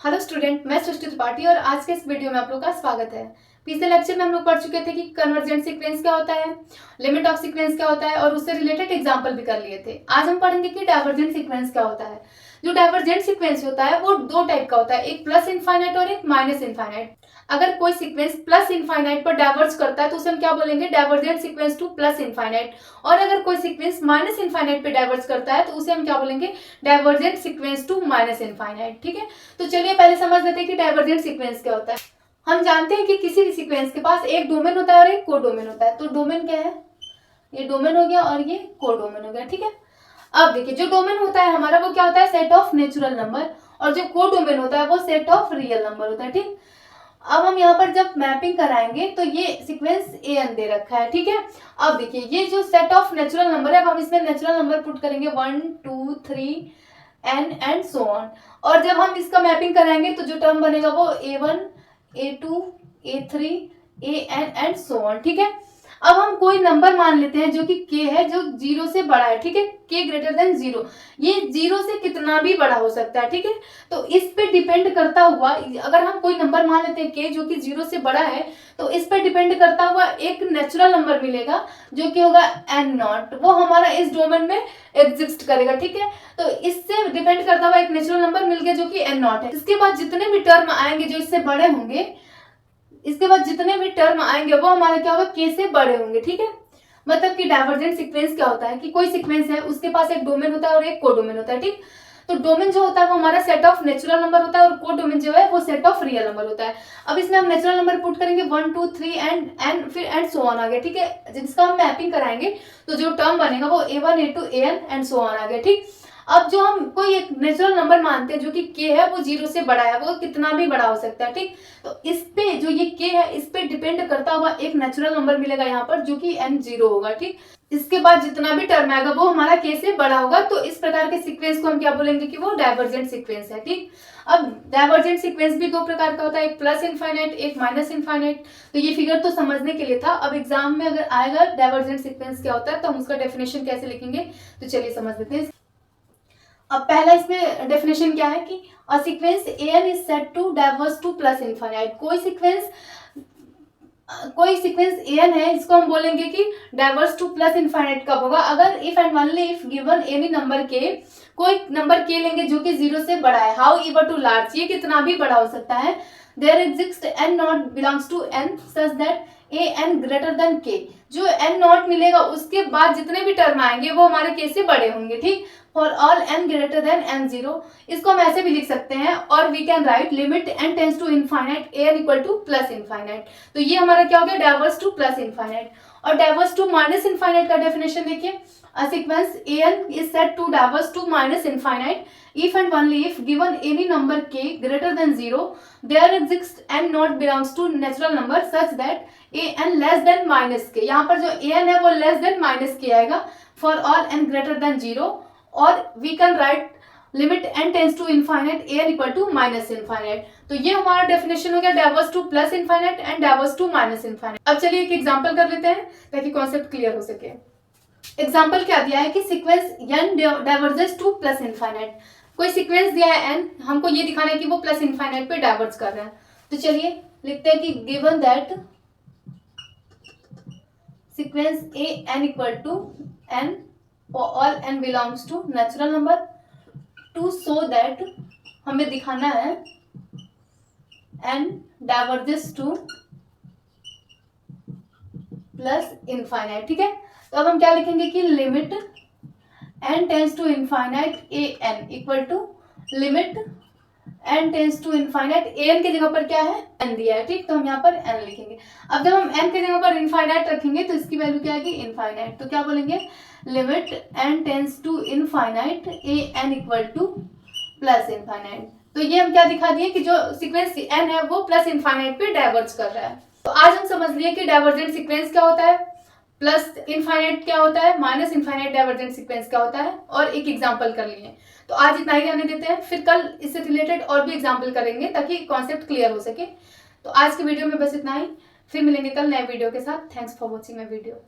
Hello student, मैं सृष्टि त्रिपाठी और आज के इस वीडियो में आप लोग का स्वागत है। पिछले लेक्चर में हम लोग पढ़ चुके थे कि कन्वर्जेंट सीक्वेंस क्या होता है, लिमिट ऑफ सीक्वेंस क्या होता है और उससे रिलेटेड एग्जांपल भी कर लिए थे। आज हम पढ़ेंगे कि डाइवर्जेंट सीक्वेंस क्या होता है। जो डाइवर्जेंट सीक्वेंस होता है वो दो टाइप का होता है, एक प्लस इनफाइनाइट और एक माइनस इनफाइनाइट। अगर कोई सीक्वेंस प्लस इनफाइनाइट पर डाइवर्ज करता है तो उसे हम क्या बोलेंगे, divergent sequence to plus infinite. और अगर कोई सीक्वेंस माइनस इनफाइनाइट पे डाइवर्ज करता है तो उसे हम क्या बोलेंगे, divergent sequence to minus infinite. ठीक है, तो चलिए पहले समझ लेते हैं कि डाइवर्जेंट सीक्वेंस क्या होता है। हम जानते हैं कि किसी भी सीक्वेंस के पास एक डोमेन होता है और एक कोडोमेन होता है। तो डोमेन क्या है, ये डोमेन हो गया और ये कोडोमेन हो गया। ठीक है, अब देखिए जो डोमेन होता है हमारा वो क्या होता है, सेट ऑफ नेचुरल नंबर, और जो कोडोमेन होता है वो सेट ऑफ रियल नंबर होता है। ठीक, अब हम यहाँ पर जब मैपिंग कराएंगे तो ये सीक्वेंस एन दे रखा है। ठीक है, अब देखिए ये जो सेट ऑफ नेचुरल नंबर है, अब हम इसमें नेचुरल नंबर पुट करेंगे 1 2 3 एन एंड सो ऑन। और जब हम इसका मैपिंग कराएंगे तो जो टर्म बनेगा वो a1 a2 a3 an and so on. ठीक है, अब हम कोई नंबर मान लेते हैं जो कि k है, जो 0 से बड़ा है। ठीक है, k ग्रेटर देन 0, ये 0 से कितना भी बड़ा हो सकता है। ठीक है, तो इस पे डिपेंड करता हुआ अगर हम कोई नंबर मान लेते हैं k जो कि 0 से बड़ा है तो इस पे डिपेंड करता हुआ एक नेचुरल नंबर मिलेगा जो कि होगा n नॉट, वो हमारा इस डोमेन में एग्जिस्ट करेगा। ठीक है, तो इससे डिपेंड करता हुआ एक नेचुरल नंबर मिल गया जो कि n नॉट है। इसके बाद जितने भी टर्म आएंगे जो इससे बड़े होंगे, इसके बाद जितने भी टर्म आएंगे वो हमारा क्या होगा, k से बड़े होंगे। ठीक है, मतलब कि डाइवर्जेंट सीक्वेंस क्या होता है कि कोई सीक्वेंस है उसके पास एक डोमेन होता है और एक कोडोमेन होता है। ठीक, तो डोमेन जो होता है वो हमारा सेट ऑफ नेचुरल नंबर होता है और कोडोमेन जो है वो सेट ऑफ रियल नंबर होता है। अब इसमें हम नेचुरल नंबर पुट करेंगे 1 2 3 एंड फिर एंड सो ऑन आ गया। ठीक है, जिसका हम मैपिंग कराएंगे तो जो टर्म बनेगा वो a1 a2 an and so on आ गया। ठीक, अब जो हम कोई एक नेचुरल नंबर मानते हैं जो कि k है, वो 0 से बड़ा है, वो कितना भी बड़ा हो सकता है। ठीक, तो इस पे जो ये k है इस पे डिपेंड करता हुआ एक नेचुरल नंबर मिलेगा यहाँ पर जो कि n0 होगा। ठीक, इसके बाद जितना भी टर्म आएगा वो हमारा k से बड़ा होगा। तो इस प्रकार के सीक्वेंस को हम क्या बोलेंगे कि वो डाइवर्जेंट सीक्वेंस है। ठीक, अब डाइवर्जेंट सीक्वेंस भी दो प्रकार का होता है, एक प्लस इनफाइनाइट एक माइनस इनफाइनाइट। तो ये फिगर तो समझने के लिए था। अब एग्जाम में अगर आएगा डाइवर्जेंट सीक्वेंस क्या होता है तो हम उसका डेफिनेशन कैसे लिखेंगे, तो चलिए समझ लेते हैं। अब पहला इसमें डेफिनेशन क्या है कि a sequence an is set to diverse to plus infinite. कोई सीक्वेंस an है, इसको हम बोलेंगे कि डाइवर्स टू प्लस इनफाइनाइट कब होगा, अगर if and only if given any number k, कोई नंबर k लेंगे जो कि 0 से बड़ा है, हाउ एवर टू लार्ज, ये कितना भी बड़ा हो सकता है, there exist n naught belongs to n such that an greater than k। जो n नॉट मिलेगा उसके बाद जितने भी टर्म आएंगे वो हमारे k से बड़े होंगे। ठीक, for all n greater than n0। इसको हम ऐसे भी लिख सकते हैं, और we can write limit n tends to infinite an equal to plus infinite. तो ये हमारा क्या हो गया, डाइवर्स टू प्लस इनफाइनाइट। और डाइवर्स टू माइनस इनफाइनाइट का डेफिनेशन देखिए, a sequence an is set to diverse to minus infinite if and only if given any number k greater than 0 there exists n not belongs to natural number such that an less than minus k। यहाँ पर जो an है वो less than minus k आएगा for all n greater than 0, और we can write limit n tends to infinite an equal to minus infinite. तो ये हमारा डेफिनेशन हो गया diverse to plus infinite and diverse to minus infinite. अब चलिए एक एग्जांपल कर लेते हैं ताकि कॉन्सेप्ट क्लियर हो सके। एग्जाम्पल क्या दिया है कि sequence n diverges to plus infinite. कोई सीक्वेंस दिया है n, हमको ये दिखाना है कि वो प्लस इनफाइनाइट पे डाइवर्ज कर रहा है। तो चलिए लिखते हैं कि given that sequence a n equal to n for all n belongs to natural number, to so that हमें दिखाना है n diverges to plus infinite. ठीक है, तो अब हम क्या लिखेंगे कि limit n tends to infinite an equal to limit n tends to infinite an की जगह पर क्या है, n दिया है। ठीक, तो हम यहाँ पर n लिखेंगे। अब जब हम n की जगह पर इनफाइनाइट रखेंगे तो इसकी वैल्यू क्या आएगी, इनफाइनाइट। तो क्या बोलेंगे, limit n tends to infinite an equal to plus infinite. तो ये हम क्या दिखा दिए कि जो सीक्वेंस n है वो प्लस इनफाइनाइट पे डाइवर्ज कर रहा है। तो आज हम समझ लिए कि डाइवर्जेंट सीक्वेंस क्या होता है, प्लस इनफाइनाइट क्या होता है, माइनस इनफाइनाइट डाइवर्जेंट सीक्वेंस क्या होता है, और एक एग्जांपल कर लिए। तो आज इतना ही रहने देते हैं, फिर कल इससे रिलेटेड और भी एग्जांपल करेंगे ताकि कॉन्सेप्ट क्लियर हो सके। तो आज के वीडियो में बस इतना ही, फिर मिलेंगे कल नए वीडियो के साथ। Thanks for watching my video.